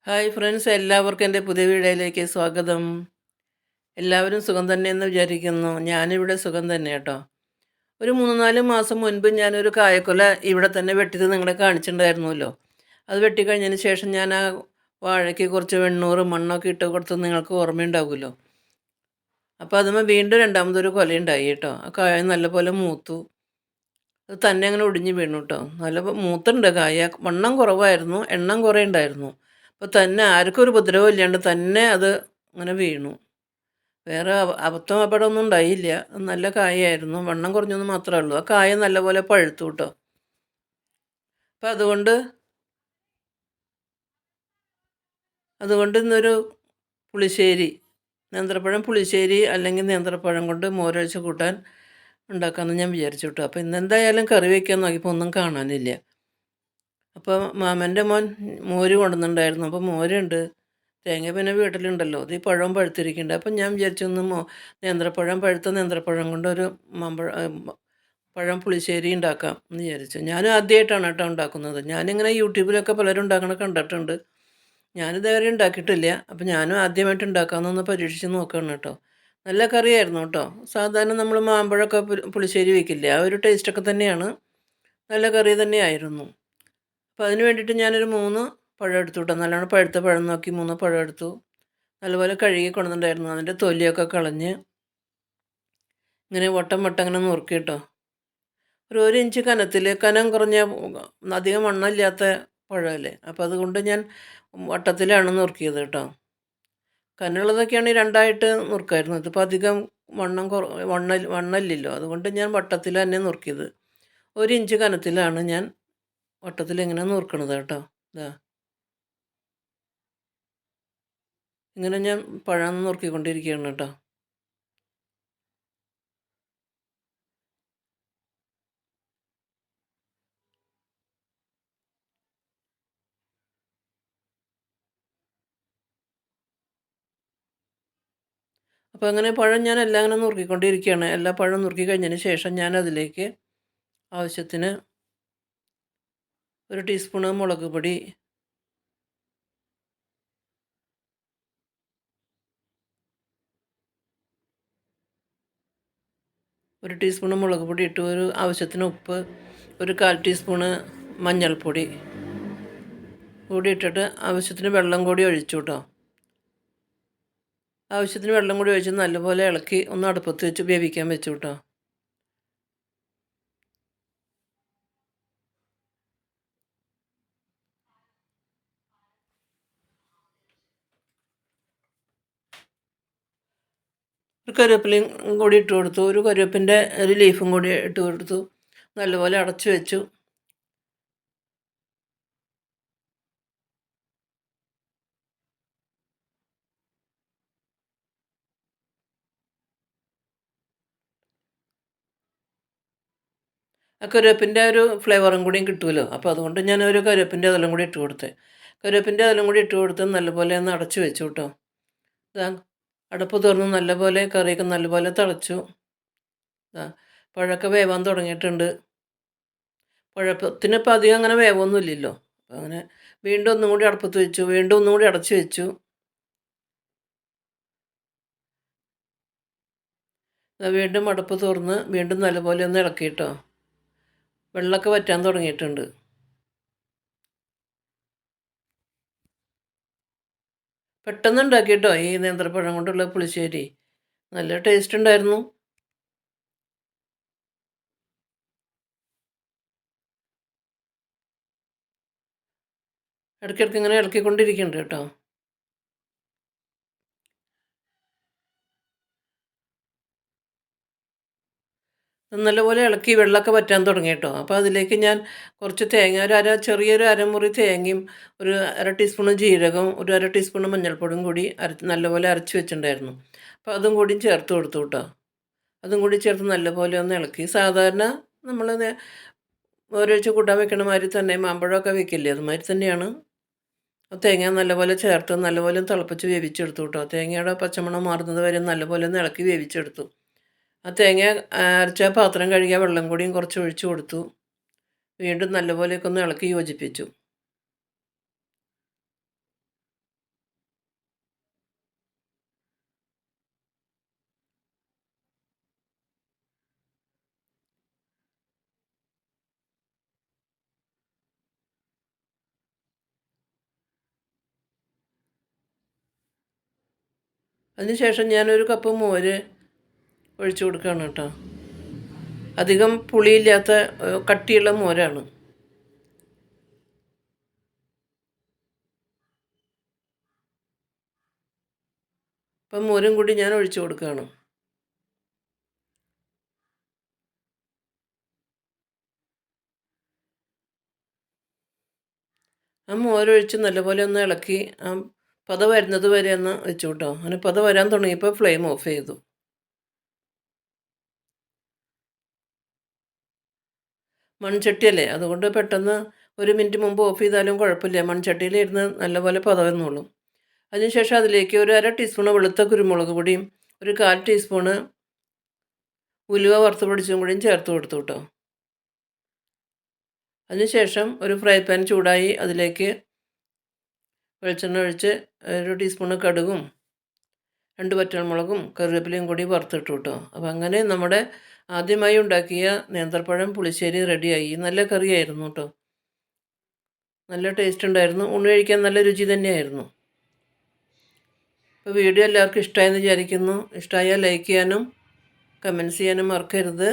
Hi friends, എല്ലാവർക്കും എൻ്റെ പുതിയ വീഡിയോയിലേക്ക് സ്വാഗതം. എല്ലാവരും സുഖം തന്നെയെന്ന് വിചാരിക്കുന്നു. ഞാനിവിടെ സുഖം തന്നെ കേട്ടോ. ഒരു 3-4 മാസം മുൻപ് ഞാനൊരു കായക്കൊല ഇവിടെ തന്നെ വെട്ടിയത് നിങ്ങളെ കാണിച്ചിട്ടുണ്ടായിരുന്നല്ലോ. അത് വെട്ടിക്കഴിഞ്ഞതിന് ശേഷം ഞാൻ ആ വാഴയ്ക്ക് കുറച്ച് വെണ്ണൂറ് മണ്ണൊക്കെ ഇട്ട് കൊടുത്തത് നിങ്ങൾക്ക് ഓർമ്മയുണ്ടാവുമല്ലോ. അപ്പോൾ അതുമ്മേ വീണ്ടും രണ്ടാമതൊരു കൊലയുണ്ടായി കേട്ടോ. ആ കായ നല്ലപോലെ മൂത്തു. അത് തന്നെ അങ്ങനെ ഒടിഞ്ഞ് വീണു കേട്ടോ. നല്ല മൂത്തുണ്ട് കായ. വണ്ണം കുറവായിരുന്നു, എണ്ണം കുറേ ഉണ്ടായിരുന്നു. അപ്പോൾ തന്നെ ആർക്കും ഒരു ഉപദ്രവം ഇല്ലാണ്ട് തന്നെ അത് അങ്ങനെ വീണു. വേറെ അബദ്ധം അപകടമൊന്നും ഉണ്ടായില്ല. നല്ല കായയായിരുന്നു. വണ്ണം കുറഞ്ഞെന്ന് മാത്രമേ ഉള്ളൂ. ആ കായ നല്ലപോലെ പഴുത്തു കേട്ടോ. അപ്പോൾ അതുകൊണ്ട് ഇന്നൊരു പുളിശ്ശേരി, നേന്ത്രപ്പഴം പുളിശ്ശേരി അല്ലെങ്കിൽ നേന്ത്രപ്പഴം കൊണ്ട് മോരൊഴിച്ച് കൂട്ടാൻ ഉണ്ടാക്കാമെന്ന് ഞാൻ വിചാരിച്ചു കേട്ടോ. അപ്പോൾ ഇന്നെന്തായാലും കറി വയ്ക്കാൻ നോക്കിയപ്പോൾ ഒന്നും കാണാനില്ല. അപ്പോൾ മാമൻ്റെ മോൻ മോര് കൊണ്ടുവന്നിട്ടുണ്ടായിരുന്നു. അപ്പോൾ മോരുണ്ട്, തേങ്ങ പിന്നെ വീട്ടിലുണ്ടല്ലോ. അത് ഈ പഴവും പഴുത്തിരിക്കുന്നുണ്ട്. അപ്പം ഞാൻ വിചാരിച്ചു ഒന്ന് നേന്ത്രപ്പഴം, പഴുത്ത നേന്ത്രപ്പഴം കൊണ്ടൊരു പഴം പുളിശ്ശേരി ഉണ്ടാക്കാം എന്ന് വിചാരിച്ചു. ഞാനും ആദ്യമായിട്ടാണ് കേട്ടോ ഉണ്ടാക്കുന്നത്. ഞാനിങ്ങനെ യൂട്യൂബിലൊക്കെ പലരും ഉണ്ടാക്കണ കണ്ടിട്ടുണ്ട്. ഞാനിതുവരെ ഉണ്ടാക്കിയിട്ടില്ല. അപ്പം ഞാനും ആദ്യമായിട്ട് ഉണ്ടാക്കാമെന്നൊന്ന് പരീക്ഷിച്ച് നോക്കുകയാണ് കേട്ടോ. നല്ല കറിയായിരുന്നു കേട്ടോ. സാധാരണ നമ്മൾ മാമ്പഴമൊക്കെ പുളിശ്ശേരി വയ്ക്കില്ലേ, ആ ഒരു ടേസ്റ്റൊക്കെ തന്നെയാണ്. നല്ല കറി തന്നെയായിരുന്നു. അപ്പോൾ അതിന് വേണ്ടിയിട്ട് ഞാനൊരു 3 പഴം എടുത്തു കേട്ടോ. നല്ലോണം പഴുത്ത പഴം നോക്കി 3 പഴം എടുത്തു. നല്ലപോലെ കഴുകി കൊണ്ടുവന്നിട്ടുണ്ടായിരുന്നു. അതിൻ്റെ തൊലിയൊക്കെ കളഞ്ഞ് ഇങ്ങനെ വട്ടം വട്ടം ഇങ്ങനെ നുറുക്കി കേട്ടോ. ഒരു ഇഞ്ച് കനത്തിൽ, കനം കുറഞ്ഞ അധികം വണ്ണമില്ലാത്ത പഴമല്ലേ, അപ്പോൾ അതുകൊണ്ട് ഞാൻ വട്ടത്തിലാണ് നുറുക്കിയത് കേട്ടോ. കനമുള്ളതൊക്കെയാണെങ്കിൽ രണ്ടായിട്ട് നുറുക്കായിരുന്നു. ഇതിപ്പോൾ അധികം വണ്ണമില്ലല്ലോ, അതുകൊണ്ട് ഞാൻ വട്ടത്തിൽ തന്നെ നുറുക്കിയത്. 1 ഇഞ്ച് കനത്തിലാണ് ഞാൻ വട്ടത്തിൽ ഇങ്ങനെ നുറുക്കണത് കേട്ടോ. ഇതാ ഇങ്ങനെ ഞാൻ പഴം നുറുക്കിക്കൊണ്ടിരിക്കുകയാണ് കേട്ടോ. അപ്പോൾ അങ്ങനെ പഴം ഞാൻ എല്ലാം അങ്ങനെ നുറുക്കിക്കൊണ്ടിരിക്കുകയാണ്. എല്ലാ പഴം നുറുക്കി കഴിഞ്ഞതിന് ശേഷം ഞാൻ അതിലേക്ക് ആവശ്യത്തിന് 1 ടീസ്പൂണ് മുളക് പൊടി, 1 ടീസ്പൂണ് മുളക് പൊടി ഇട്ടു. ആവശ്യത്തിന് ഉപ്പ്, 1/4 ടീസ്പൂണ് മഞ്ഞൾപ്പൊടി കൂടി ഇട്ടിട്ട് ആവശ്യത്തിന് വെള്ളം കൂടി ഒഴിച്ചു കേട്ടോ. ആവശ്യത്തിന് വെള്ളം കൂടി ഒഴിച്ച് നല്ലപോലെ ഇളക്കി ഒന്ന് അടുപ്പത്ത് വെച്ച് വേവിക്കാൻ വെച്ചു കേട്ടോ. ഒരു കറിവേപ്പിലയും കൂടി ഇട്ട് കൊടുത്തു. ഒരു കറിവേപ്പിൻ്റെ ഒരു ലീഫും കൂടി ഇട്ട് കൊടുത്തു. നല്ലപോലെ അടച്ചു വെച്ചു. ആ കറിവേപ്പിൻ്റെ ഒരു ഫ്ലേവറും കൂടിയും കിട്ടുമല്ലോ. അപ്പോൾ അതുകൊണ്ട് ഞാൻ ഒരു കറിവേപ്പിൻ്റെ അതെല്ലാം കൂടി ഇട്ട് കൊടുത്തത്. കറിവേപ്പിൻ്റെ അതെല്ലാം കൂടി ഇട്ട് കൊടുത്ത് നല്ലപോലെ ഒന്ന് അടച്ചു വെച്ചു കേട്ടോ. ഇതാ അടുപ്പ് തുറന്ന് നല്ലപോലെ കറിയൊക്കെ നല്ലപോലെ തിളച്ചു. ഇതാ പഴമൊക്കെ വേവാൻ തുടങ്ങിയിട്ടുണ്ട്. പഴത്തിനിപ്പോൾ അധികം അങ്ങനെ വേവൊന്നുമില്ലല്ലോ. അപ്പോൾ അങ്ങനെ വീണ്ടും ഒന്നും കൂടി അടുപ്പത്ത് വെച്ചു. വീണ്ടും ഒന്നും കൂടി അടച്ചു വെച്ചു. വീണ്ടും അടുപ്പ് തുറന്ന് വീണ്ടും നല്ലപോലെ ഒന്ന് ഇളക്കി കേട്ടോ. വെള്ളമൊക്കെ വറ്റാൻ തുടങ്ങിയിട്ടുണ്ട്. പെട്ടെന്ന് ഉണ്ടാക്കി കേട്ടോ ഈ നേന്ത്രപ്പഴം കൊണ്ടുള്ള പുളിശ്ശേരി. നല്ല ടേസ്റ്റ് ഉണ്ടായിരുന്നു. ഇടയ്ക്കിടയ്ക്ക് ഇങ്ങനെ ഇളക്കിക്കൊണ്ടിരിക്കുന്നുണ്ട് കേട്ടോ. നല്ലപോലെ ഇളക്കി വെള്ളമൊക്കെ വറ്റാൻ തുടങ്ങി കേട്ടോ. അപ്പോൾ അതിലേക്ക് ഞാൻ കുറച്ച് തേങ്ങ, ചെറിയൊരു അരമുറി തേങ്ങയും, ഒരു 1/2 ടീസ്പൂണ് ജീരകം, ഒരു 1/2 ടീസ്പൂണ് മഞ്ഞൾപ്പൊടിയും കൂടി നല്ലപോലെ അരച്ച് വെച്ചിട്ടുണ്ടായിരുന്നു. അപ്പോൾ അതും കൂടിയും ചേർത്ത് കൊടുത്തു കേട്ടോ. അതും കൂടി ചേർത്ത് നല്ലപോലെ ഒന്ന് ഇളക്കി. സാധാരണ നമ്മൾ ഓരൊഴിച്ച് കൂട്ടാൻ വെക്കണ മാതിരി തന്നെ മാമ്പഴമൊക്കെ വെക്കില്ലേ, അതുമാതിരി തന്നെയാണ്. തേങ്ങ നല്ലപോലെ ചേർത്ത് നല്ലപോലെ തിളപ്പിച്ച് വേവിച്ചെടുത്തു കേട്ടോ. തേങ്ങയുടെ പച്ചമണം മാറുന്നത് വരെ നല്ലപോലെ ഒന്ന് ഇളക്കി വേവിച്ചെടുത്തു. ആ തേങ്ങ അരച്ച പാത്രം കഴുകിയ വെള്ളം കൂടിയും കുറച്ച് ഒഴിച്ചു കൊടുത്തു. വീണ്ടും നല്ലപോലെയൊക്കെ ഒന്ന് ഇളക്കി യോജിപ്പിച്ചു. അതിനുശേഷം ഞാനൊരു കപ്പ് മോര് ഒഴിച്ചു കൊടുക്കുകയാണ് കേട്ടോ. അധികം പുളിയില്ലാത്ത കട്ടിയുള്ള മോരാണ്. അപ്പം മോരും കൂടി ഞാൻ ഒഴിച്ചു കൊടുക്കുകയാണ്. ആ മോരൊഴിച്ച് നല്ലപോലെ ഒന്ന് ഇളക്കി പത വരുന്നത് വരെ ഒന്ന് വെച്ചു കേട്ടോ. അങ്ങനെ പത വരാൻ തുടങ്ങിയപ്പോൾ ഫ്ലെയിം ഓഫ് ചെയ്തു. മൺചട്ടിയല്ലേ, അതുകൊണ്ട് പെട്ടെന്ന് 1 മിനിറ്റ് മുമ്പ് ഓഫ് ചെയ്താലും കുഴപ്പമില്ല. മൺചട്ടിയിലിരുന്ന് നല്ലപോലെ പത വന്നോളും. അതിനുശേഷം അതിലേക്ക് ഒരു 1/2 ടീസ്പൂണ് വെളുത്ത കുരുമുളക് പൊടിയും 1/4 ടീസ്പൂണ് ഉലുവ വറുത്ത് പൊടിച്ചതും കൂടിയും ചേർത്ത് കൊടുത്തു കേട്ടോ. അതിനുശേഷം ഒരു ഫ്രൈ പാൻ ചൂടായി അതിലേക്ക് വെളിച്ചെണ്ണ ഒഴിച്ച് 1 ടീസ്പൂണ് കടുകും 2 വറ്റൽമുളകും കറിവേപ്പിലയും കൂടി വറുത്തിട്ടു കേട്ടോ. അപ്പോൾ അങ്ങനെ നമ്മുടെ ആദ്യമായി ഉണ്ടാക്കിയ നേന്ത്രപ്പഴം പുളിശ്ശേരി റെഡിയായി. നല്ല കറിയായിരുന്നു കേട്ടോ. നല്ല ടേസ്റ്റ് ഉണ്ടായിരുന്നു. ഊണ് കഴിക്കാൻ നല്ല രുചി തന്നെയായിരുന്നു. അപ്പോൾ വീഡിയോ എല്ലാവർക്കും ഇഷ്ടമായെന്ന് വിചാരിക്കുന്നു. ഇഷ്ടമായാൽ ലൈക്ക് ചെയ്യാനും കമൻറ്റ്സ് ചെയ്യാനും മറക്കരുത്.